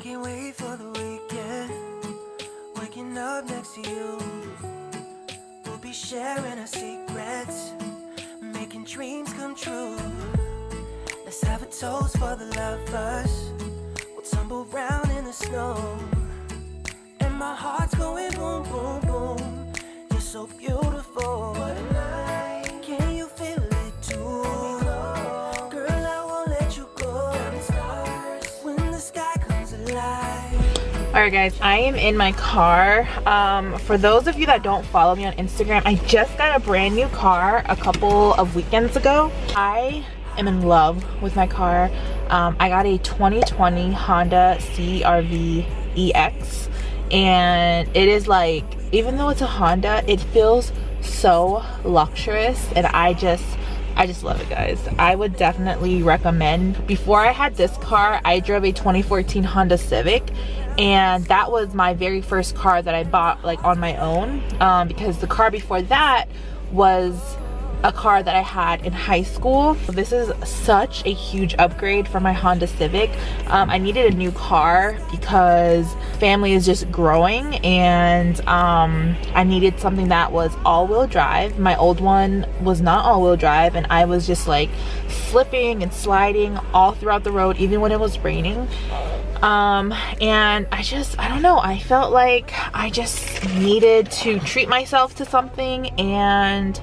can't wait for the weekend. Waking up next to you. We'll be sharing our secrets, making dreams come true. Let's have a toast for the lovers. We'll tumble round in the snow. And my heart's going boom, boom, boom. You're so beautiful. What a night. Can you feel it too? Girl, I won't let you go. When the sky comes alive. Alright guys, I am in my car. For those of you that don't follow me on Instagram, I just got a brand new car a couple of weekends ago. I am in love with my car. I got a 2020 Honda CRV EX, and it is like, even though it's a Honda, it feels so luxurious, and I just love it, guys. I would definitely recommend. Before I had this car, I drove a 2014 Honda Civic, and that was my very first car that I bought like on my own, because the car before that was a car that I had in high school. This is such a huge upgrade from my Honda Civic. I needed a new car because family is just growing, and I needed something that was all-wheel drive. My old one was not all-wheel drive, and I was just like slipping and sliding all throughout the road, even when it was raining. And I don't know, I felt like I just needed to treat myself to something, and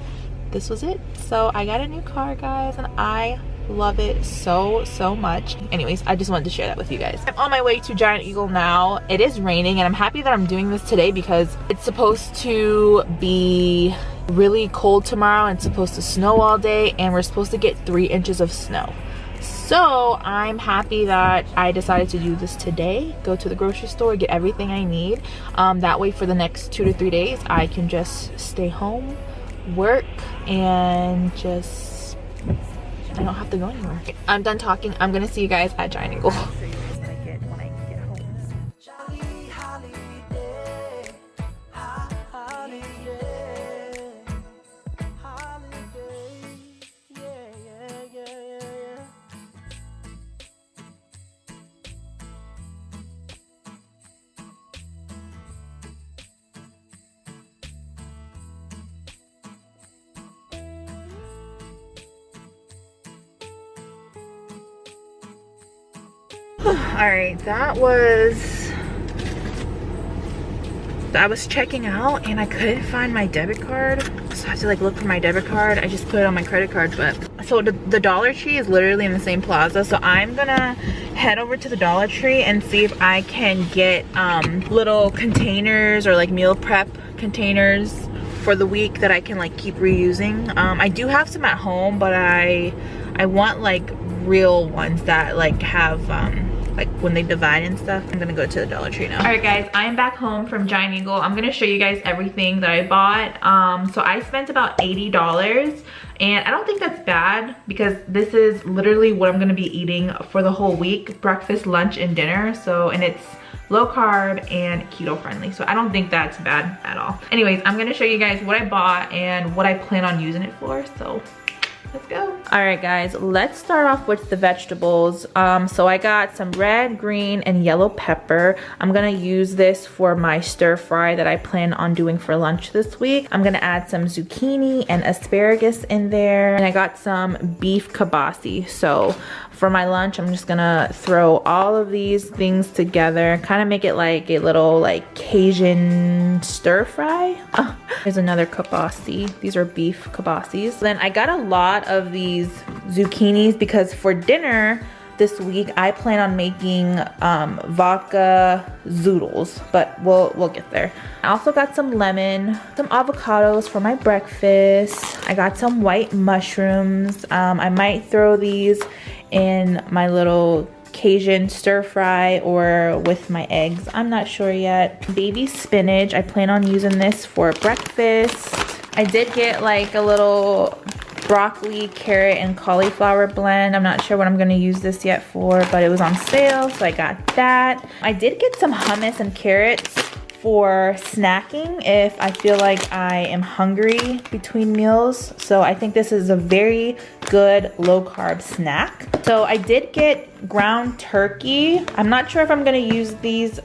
this was it. So I got a new car, guys, and I love it so much. Anyways, I just wanted to share that with you guys. I'm on my way to Giant Eagle now. It is raining, and I'm happy that I'm doing this today because it's supposed to be really cold tomorrow, and it's supposed to snow all day, and we're supposed to get 3 inches of snow. So I'm happy that I decided to do this today. Go to the grocery store, get everything I need. That way for the next 2 to 3 days, I can just stay home, work, and just, I don't have to go anywhere. I'm done talking. I'm gonna see you guys at Giant Eagle. Alright, I was checking out and I couldn't find my debit card, so I had to like look for my debit card. I just put it on my credit card. But so the Dollar Tree is literally in the same plaza, so I'm gonna head over to the Dollar Tree and see if I can get little containers or like meal prep containers for the week that I can like keep reusing. I do have some at home, but I want like real ones that like have like when they divide and stuff. I'm gonna go to the Dollar Tree now. All right guys, I am back home from Giant Eagle. I'm gonna show you guys everything that I bought. So I spent about $80, and I don't think that's bad because this is literally what I'm gonna be eating for the whole week: breakfast, lunch, and dinner. So, and it's low carb and keto friendly, so I don't think that's bad at all. Anyways, I'm gonna show you guys what I bought and what I plan on using it for, so let's go. All right guys, let's start off with the vegetables. So I got some red, green, and yellow pepper. I'm gonna use this for my stir fry that I plan on doing for lunch this week. I'm gonna add some zucchini and asparagus in there, and I got some beef kibasi. So for my lunch, I'm just gonna throw all of these things together, kind of make it like a little like Cajun stir fry. Oh, there's another kibasi. These are beef kibasis. Then I got a lot of these zucchinis because for dinner this week I plan on making vodka zoodles, but we'll get there. I also got some lemon, some avocados for my breakfast. I got some white mushrooms. I might throw these in my little Cajun stir fry or with my eggs. I'm not sure yet. Baby spinach. I plan on using this for breakfast. I did get like a little broccoli, carrot, and cauliflower blend. I'm not sure what I'm gonna use this yet for, but it was on sale, so I got that. I did get some hummus and carrots for snacking if I feel like I am hungry between meals. So I think this is a very good low carb snack. So I did get ground turkey. I'm not sure if I'm gonna use these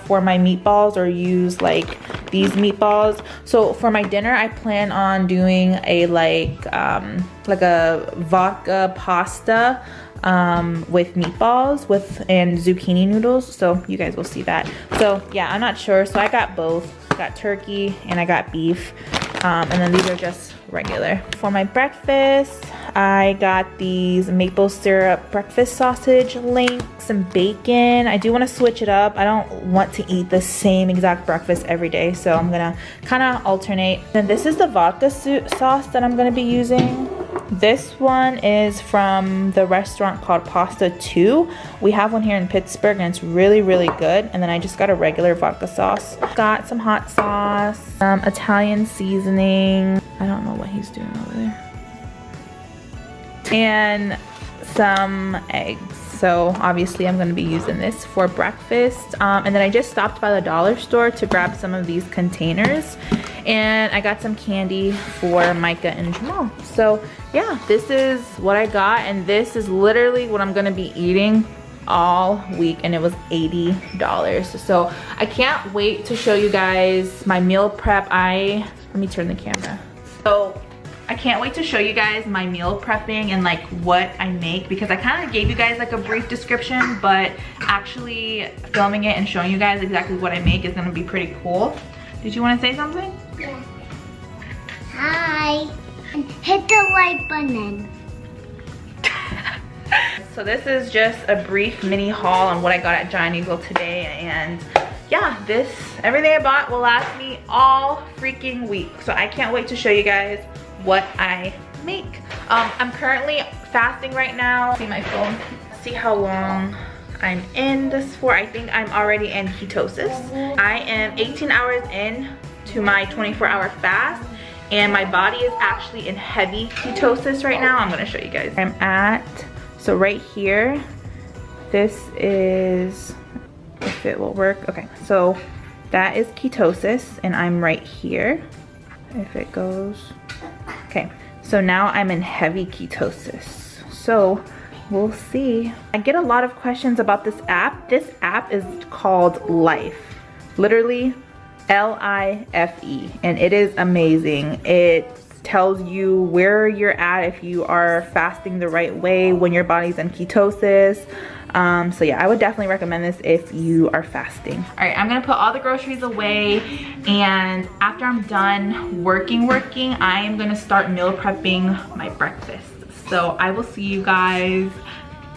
for my meatballs or use like these meatballs. So for my dinner, I plan on doing a like a vodka pasta with meatballs and zucchini noodles. So you guys will see that. So yeah, I'm not sure. So I got both. I got turkey and I got beef. And then these are just regular. For my breakfast, I got these maple syrup breakfast sausage links, some bacon. I do want to switch it up. I don't want to eat the same exact breakfast every day, so I'm gonna kind of alternate. And this is the vodka sauce that I'm gonna be using. This one is from the restaurant called Pasta 2. We have one here in Pittsburgh and it's really, really good. And then I just got a regular vodka sauce. Got some hot sauce, some Italian seasoning. I don't know what he's doing over there. And some eggs. So obviously I'm gonna be using this for breakfast. And then I just stopped by the dollar store to grab some of these containers. And I got some candy for Micah and Jamal. So yeah, this is what I got. And this is literally what I'm gonna be eating all week, and it was $80. So I can't wait to show you guys my meal prep. Let me turn the camera. So I can't wait to show you guys my meal prepping and like what I make, because I kind of gave you guys like a brief description, but actually filming it and showing you guys exactly what I make is gonna be pretty cool. Did you want to say something? Yeah. Hi. Hit the like button. So this is just a brief mini haul on what I got at Giant Eagle today, and yeah, everything I bought will last me all freaking week. So I can't wait to show you guys what I make. I'm currently fasting right now. See my phone. See how long I'm in this for. I think I'm already in ketosis. I am 18 hours in to my 24-hour fast, and my body is actually in heavy ketosis right now. I'm gonna show you guys. So right here, this is, if it will work. Okay, so that is ketosis, and I'm right here, if it goes. Okay, so now I'm in heavy ketosis. So we'll see. I get a lot of questions about this app. This app is called Life, literally L-I-F-E, and it is amazing. It tells you where you're at, if you are fasting the right way, when your body's in ketosis. So yeah, I would definitely recommend this if you are fasting. All right, I'm gonna put all the groceries away, and after I'm done working, I am gonna start meal prepping my breakfast. So I will see you guys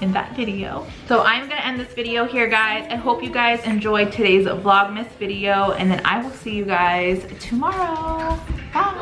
in that video. So I'm gonna end this video here, guys. I hope you guys enjoyed today's Vlogmas video, and then I will see you guys tomorrow. Bye.